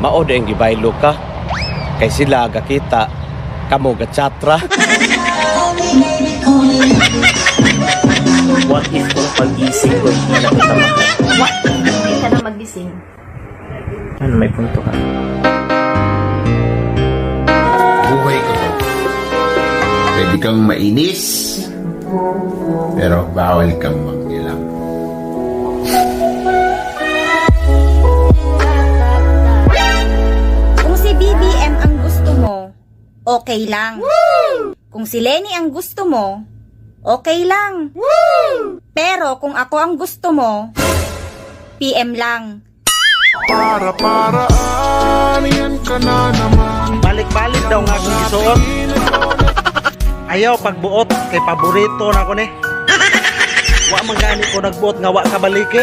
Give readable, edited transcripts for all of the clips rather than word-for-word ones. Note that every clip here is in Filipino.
Mao ang gibaylo ka. Kay sila gakita kamo gatsatra. What if kung pag-isip ko hindi na kita mahal? What? Hindi ka na magising. Ano, may punto ka. Buhay ko to. Pwede kang mainis, pero bawal kang manghilang. Kung si BBM ang gusto mo, okay lang. Kung si Lenny ang gusto mo, okay lang. Pero kung ako ang gusto mo, PM lang. Para-paraan, yan ka na naman. Balik-balik daw nga akong gisuot. Ayaw pagbuot kay paborito na ko ni. Wa man gani ko nagbuot nga wa ka baliki.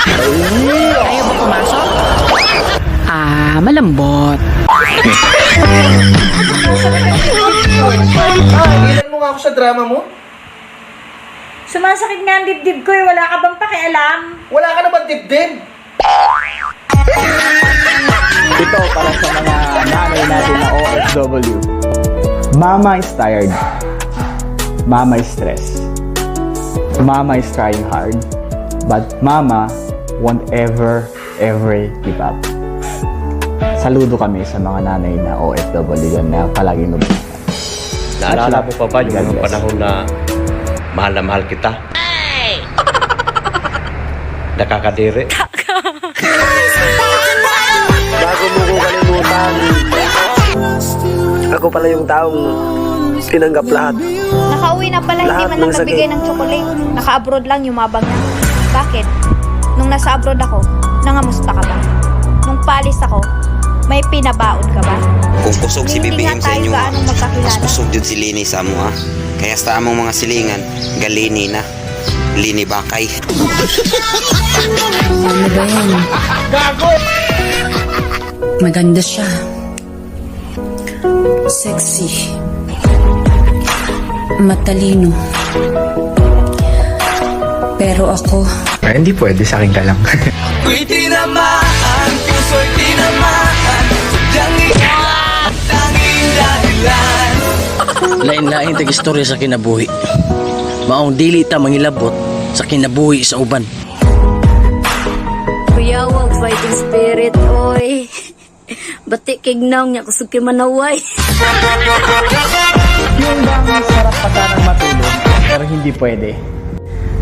Ayaw ba pumasok? Malambot. Ilan mo nga ako sa drama mo? Sumasakit nga ang dibdib ko eh. Wala ka bang pakialam? Wala ka naman dibdib. Ito para sa mga nanay natin na OFW. Mama is tired. Mama is stressed. Mama is trying hard. But Mama won't ever give up. Saludo kami sa mga nanay na OFW yan na palaging nagbubuhay. Naalala mo pa ba yung mga panahon na mahal na mahal kita? Nakakadiri. Bago mo ko kalimutan. Ako pala yung taong tinanggap lahat. Nakauwi na pala, Lahat hindi man ng lang nabigay sakit. ng chocolate. Naka-abroad lang, yumabang na. Bakit? Nung nasa abroad ako, nangamusta ka ba? Nung palis ako, may pinabaon ka ba? Kung kusog si Hindi BBM nga sa tayo inyo, gaano magkakilala. mas kusog yun si Lini sa amo ha. Kaya sa among mga silingan, galini na. Lini bakay. Ano ba yan? Maganda siya. Sexy. Matalino. Pero ako, Hindi pwede sa akin ka lang. Ko'y tinamaan, puso'y tinamaan. Sadyang ikaw ang tanging dahilan. Lain-lain tag-istorya sa kinabuhi. Maong dili ta mangilabot sa kinabuhi sa uban. Kuya, wag fighting spirit, oy. Batik kignaw niya kusog kay manaway. Yung bang sarap pa sanang matulog, pero hindi pwede.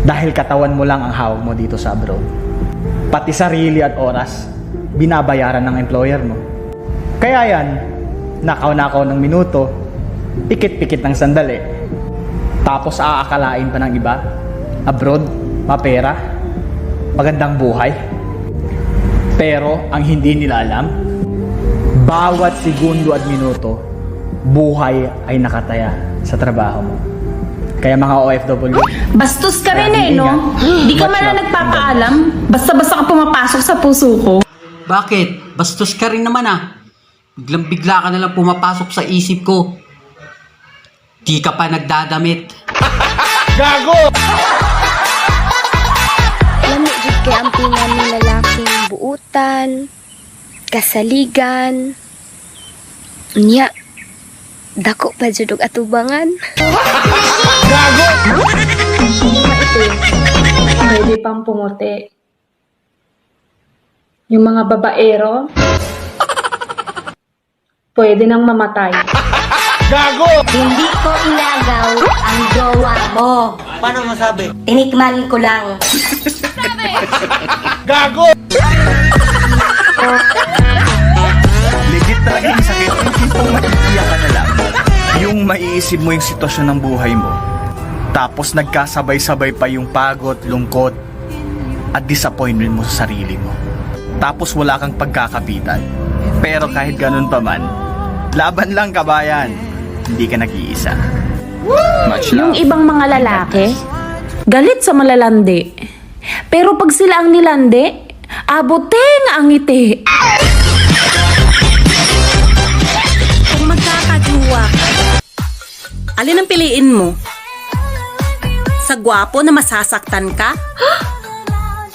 Dahil katawan mo lang ang hawak mo dito sa abroad. Pati sarili at oras, binabayaran ng employer mo. Kaya yan, nakaw-nakaw ng minuto, pikit-pikit ng sandali. Tapos aakalain pa ng iba, abroad, mapera, magandang buhay. Pero ang hindi nila alam, bawat segundo at minuto, buhay ay nakataya sa trabaho mo. Kaya mga OFW, bastos ka rin eh, no? Di ka Much man na love. nagpapaalam. Basta-basta ka pumapasok sa puso ko. Bakit? Bastos ka rin naman ah. Biglang-bigla ka nalang pumapasok sa isip ko. Di ka pa nagdadamit. Lamig jud kay ang pingan ni lalaking buutan, kasaligan. Unya, dako pa jud og atubangan. Pwede pang pumuti. Yung mga babaero, pwede nang mamatay. Hindi ko inagaw ang jowa mo. Paano masabi? Tinikman ko lang. legit talaga yung sakit. Yung tipong maiiyak ka na lang. Yung maiisip mo yung sitwasyon ng buhay mo. Tapos nagkasabay-sabay pa yung pagod, lungkot, at disappointment mo sa sarili mo. Tapos wala kang pagkakapitan. Pero kahit ganun pa man, laban lang kabayan. Hindi ka nag-iisa. Much Yung love. ibang mga lalaki, galit sa malalandi. Pero pag sila ang nilandi, aboteng ang ngiti. Kung magkakajuwa, alin ang piliin mo? Sa gwapo na masasaktan ka?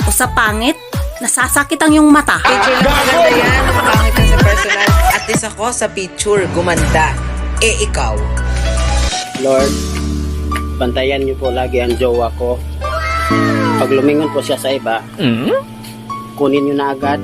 O sa pangit Nasasakit ang iyong mata. Picture lang maganda yan. Pangit na sa personal. At least ako sa picture, gumanda. Eh, ikaw. Lord, bantayan niyo po lagi ang jowa ko. Pag lumingon po siya sa iba, kunin niyo na agad.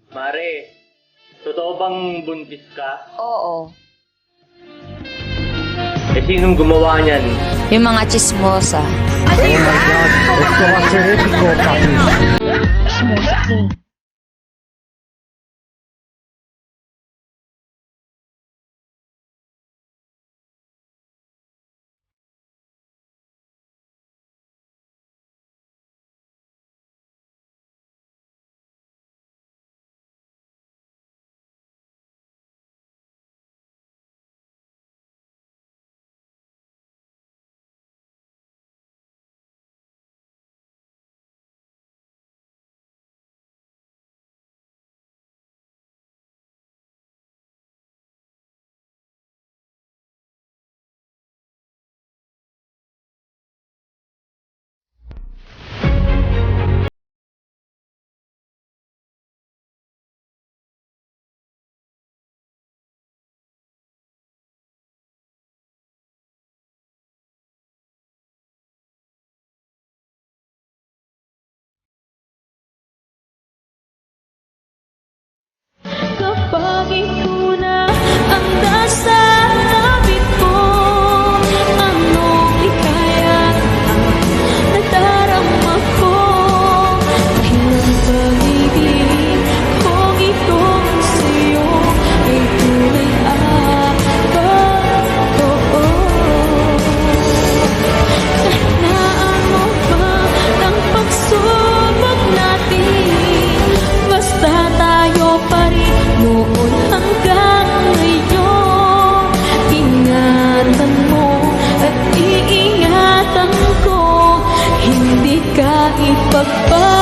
Mare, totoo bang buntis ka? Oo. Eh, sinong gumawa niyan? Yung mga chismosa. Oh my God! Esto va a ser épico, papi. pagpapalagay.